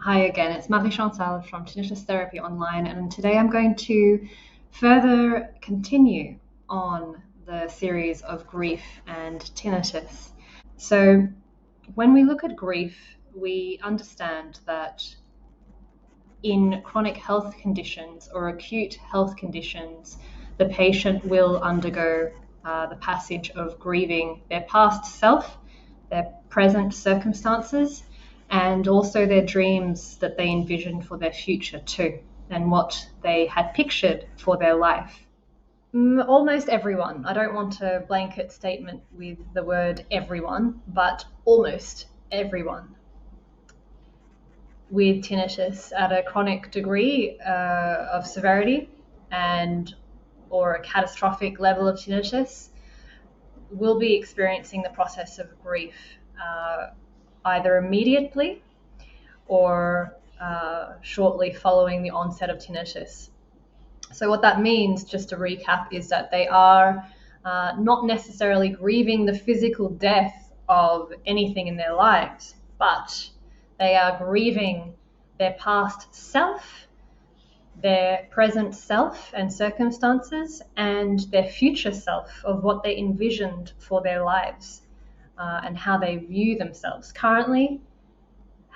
Hi again, it's Marie-Chantal from Tinnitus Therapy Online, and today I'm going to further continue on the series of grief and tinnitus. So, when we look at grief, we understand that in chronic health conditions or acute health conditions, the patient will undergo the passage of grieving their past self, their present circumstances, and also their dreams that they envision for their future too, and what they had pictured for their life. Almost everyone. I don't want a blanket statement with the word everyone, but almost everyone with tinnitus at a chronic degree of severity and or a catastrophic level of tinnitus will be experiencing the process of grief either immediately or shortly following the onset of tinnitus. So what that means, just to recap, is that they are not necessarily grieving the physical death of anything in their lives, but they are grieving their past self, their present self and circumstances, and their future self of what they envisioned for their lives and how they view themselves currently,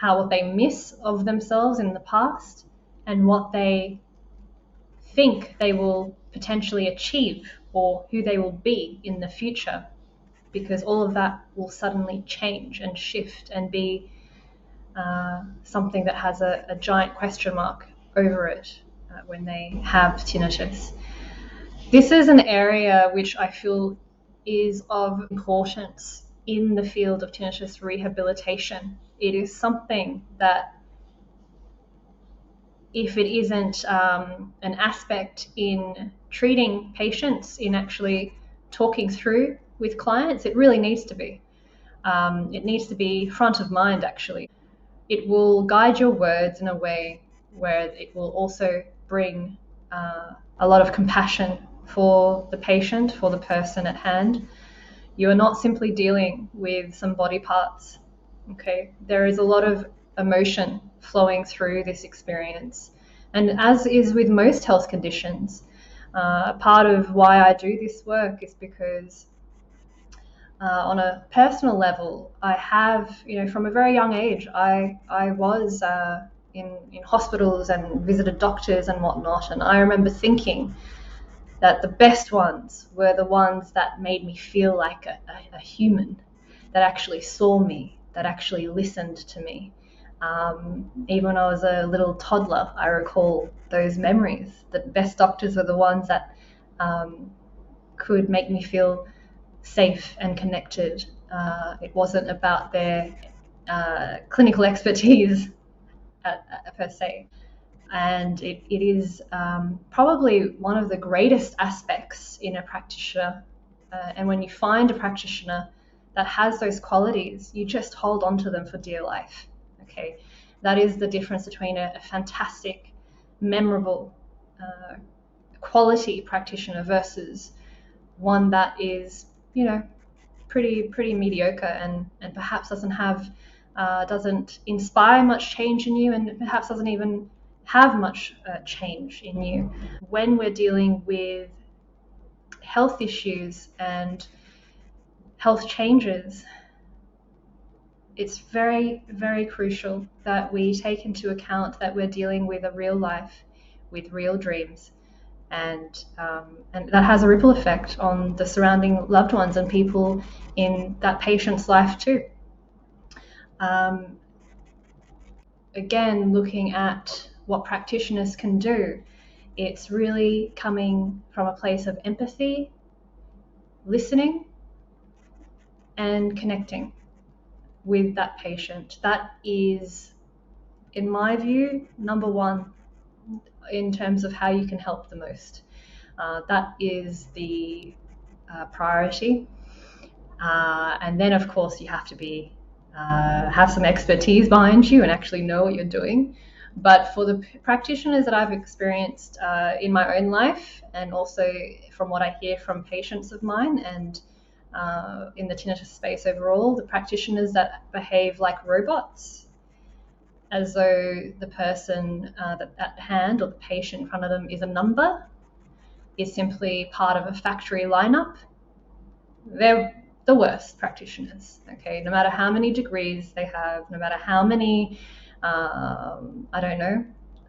what they miss of themselves in the past, and what they think they will potentially achieve or who they will be in the future, because all of that will suddenly change and shift and be something that has a giant question mark over it when they have tinnitus. This is an area which I feel is of importance in the field of tinnitus rehabilitation. It is something that, if it isn't an aspect in treating patients, in actually talking through with clients, it really needs to be. It needs to be front of mind, actually. It will guide your words in a way where it will also bring a lot of compassion for the patient, for the person at hand. You are not simply dealing with some body parts, okay? There is a lot of emotion flowing through this experience. And as is with most health conditions, part of why I do this work is because on a personal level, I have, from a very young age, I was in hospitals and visited doctors and whatnot, and I remember thinking that the best ones were the ones that made me feel like a human, that actually saw me, that actually listened to me. Even when I was a little toddler, I recall those memories. The best doctors were the ones that could make me feel safe and connected. It wasn't about their clinical expertise per se. And it is probably one of the greatest aspects in a practitioner. And when you find a practitioner that has those qualities, you just hold on to them for dear life. Okay, that is the difference between a fantastic, memorable, quality practitioner versus one that is, pretty mediocre and perhaps doesn't inspire much change in you, and perhaps doesn't even have much change in you. When we're dealing with health issues and health changes, it's very, very crucial that we take into account that we're dealing with a real life, with real dreams, and that has a ripple effect on the surrounding loved ones and people in that patient's life too. Again, looking at what practitioners can do, it's really coming from a place of empathy, listening, and connecting with that patient. That is, in my view, number one in terms of how you can help the most. That is the priority. And then, of course, you have to have some expertise behind you and actually know what you're doing. But for the practitioners that I've experienced in my own life, and also from what I hear from patients of mine and in the tinnitus space overall, the practitioners that behave like robots, as though the person at hand or the patient in front of them is a number, is simply part of a factory lineup, they're the worst practitioners. Okay, no matter how many degrees they have, no matter how many,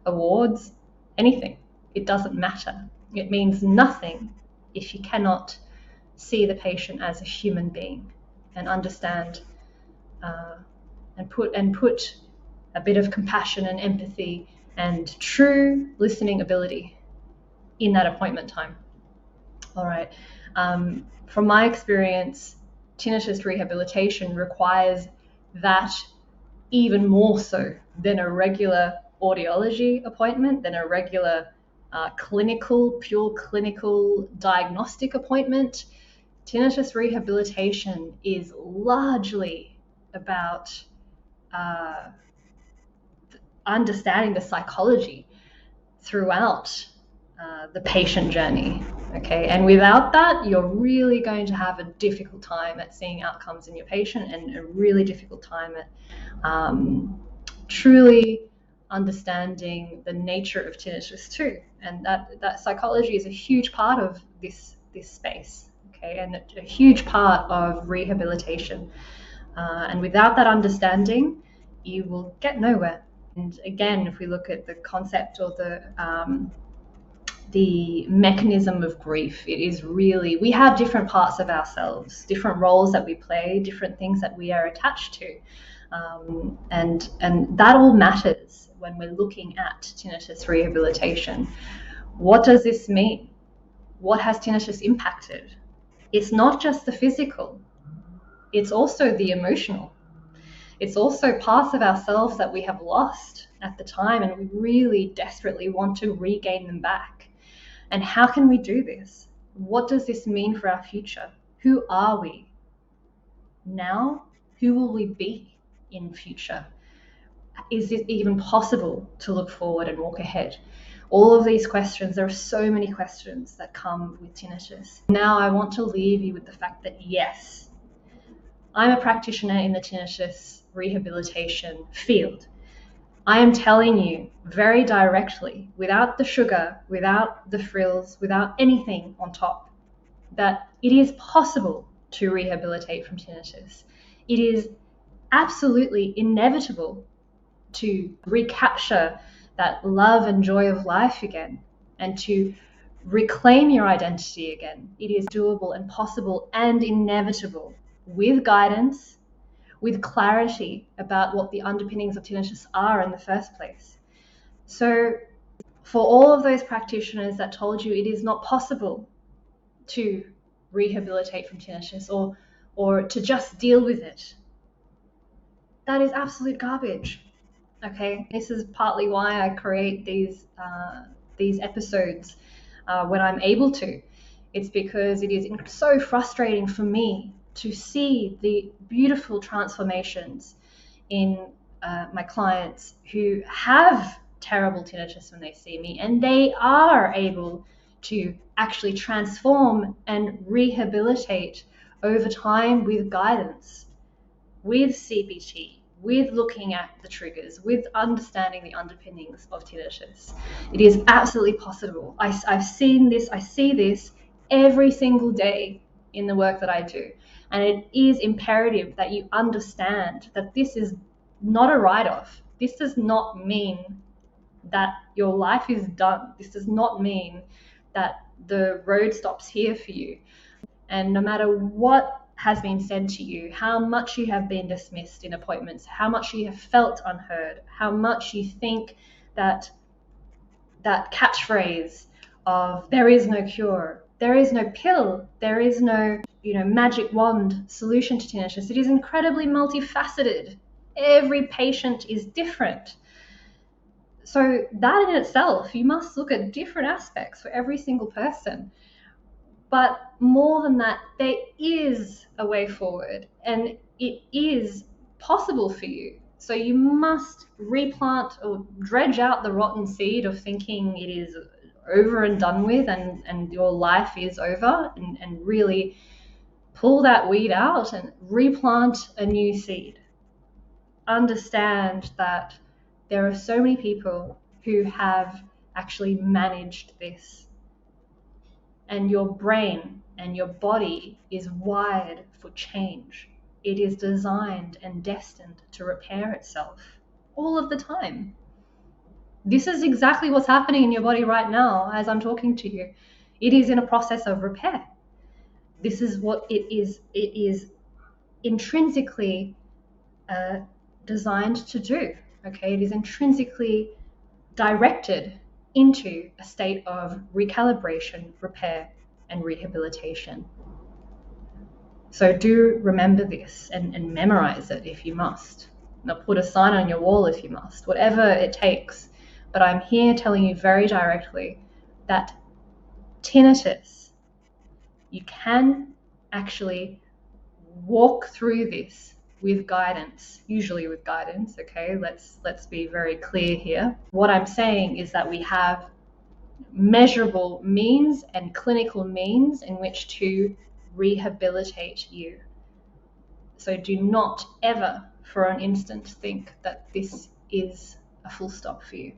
awards, anything, it doesn't matter. It means nothing if you cannot see the patient as a human being and understand and put a bit of compassion and empathy and true listening ability in that appointment time. All right. From my experience, tinnitus rehabilitation requires that even more so than a regular audiology appointment, than a regular pure clinical diagnostic appointment. Tinnitus rehabilitation is largely about understanding the psychology throughout the patient journey. Okay, and without that, you're really going to have a difficult time at seeing outcomes in your patient, and a really difficult time at truly understanding the nature of tinnitus too. And that psychology is a huge part of this space. Okay, and a huge part of rehabilitation. And without that understanding, you will get nowhere. And again, if we look at the concept or the mechanism of grief, it is really, we have different parts of ourselves, different roles that we play, different things that we are attached to. And that all matters when we're looking at tinnitus rehabilitation. What does this mean? What has tinnitus impacted? It's not just the physical, it's also the emotional. It's also parts of ourselves that we have lost at the time, and we really desperately want to regain them back. And how can we do this? What does this mean for our future? Who are we now? Who will we be in future? Is it even possible to look forward and walk ahead? All of these questions, there are so many questions that come with tinnitus. Now I want to leave you with the fact that yes, I'm a practitioner in the tinnitus rehabilitation field. I am telling you very directly, without the sugar, without the frills, without anything on top, that it is possible to rehabilitate from tinnitus. It is absolutely inevitable to recapture that love and joy of life again, and to reclaim your identity again. It is doable and possible and inevitable, with guidance, with clarity about what the underpinnings of tinnitus are in the first place. So for all of those practitioners that told you it is not possible to rehabilitate from tinnitus or to just deal with it, that is absolute garbage. Okay, this is partly why I create these episodes when I'm able to. It's because it is so frustrating for me to see the beautiful transformations in my clients who have terrible tinnitus when they see me, and they are able to actually transform and rehabilitate over time with guidance, with CBT, with looking at the triggers, with understanding the underpinnings of tinnitus. It is absolutely possible. I've seen this, I see this every single day in the work that I do. And it is imperative that you understand that this is not a write-off. This does not mean that your life is done. This does not mean that the road stops here for you. And no matter what has been said to you, how much you have been dismissed in appointments, how much you have felt unheard, how much you think that catchphrase of there is no cure, there is no pill, there is no magic wand solution to tinnitus. It is incredibly multifaceted. Every patient is different. So that in itself, you must look at different aspects for every single person. But more than that, there is a way forward, and it is possible for you. So you must replant or dredge out the rotten seed of thinking it is over and done with and your life is over, and really pull that weed out and replant a new seed. Understand that There are so many people who have actually managed this. And your brain and your body is wired for change. It is designed and destined to repair itself all of the time. This is exactly what's happening in your body right now as I'm talking to you. It is in a process of repair. This is what it is. It is intrinsically designed to do. Okay, it is intrinsically directed into a state of recalibration, repair, and rehabilitation. So do remember this and memorize it if you must. Now put a sign on your wall if you must, whatever it takes. But I'm here telling you very directly that tinnitus, you can actually walk through this with guidance, usually with guidance, okay? Let's be very clear here. What I'm saying is that we have measurable means and clinical means in which to rehabilitate you. So do not ever for an instant think that this is a full stop for you.